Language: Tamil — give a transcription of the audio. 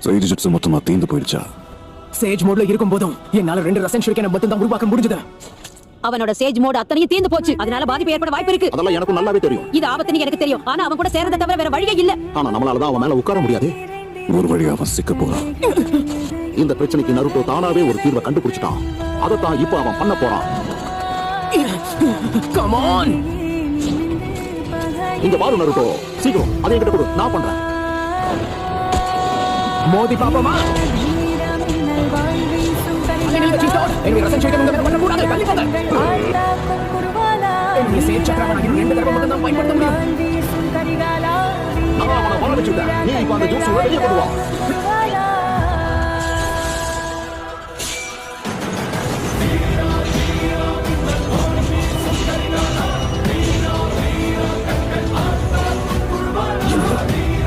சேஜ் ஜுட்ஸு மொத்தமா தீந்து போயிடுச்சா? சேஜ் மோட்ல இருக்கும் போதும் என்னால 2 ரசன் ஷூரிகனை மட்டும் தான் உருவாக்க முடிஞ்சது. அவனோட சேஜ் மோட் அத்தனையும் தீந்து போச்சு. அதனால பாதிப்பு ஏற்பட வாய்ப்பு இருக்கு. அதெல்லாம் எனக்கு நல்லாவே தெரியும். இது ஆபத்துன்னு எனக்கு தெரியும். ஆனா அவன் கூட சேரத தவிர வேற வழியே இல்ல. ஆனா நம்மளால தான் அவன் மேல உட்கார முடியாது. ஒரு வழியா அவன் சிக்க போறான். இந்த பிரச்சனைக்கு நருட்டோ தானாவே ஒரு தீர்வை கண்டுபிடிச்சிட்டான். அதத்தான் இப்ப அவன் பண்ண போறான். கம் ஆன், இங்க பாரு நருட்டோ, சீக்கிரம் அதை என்கிட்ட கொடு, நான் பண்றேன். மோதி பாப்போமா? எங்க ரசன் ஷூரிகன் உங்க மேல பண்ண கூடாது. தள்ளி போங்க. எங்க சேஜ் சக்கரவாணி 2 தடவை மட்டும் தான் பயன்படுத்த முடியும். நான் அவனை வர வச்சுட்டேன். நீ இப்ப அந்த ஜூஸ் வெளியே கொண்டு வா.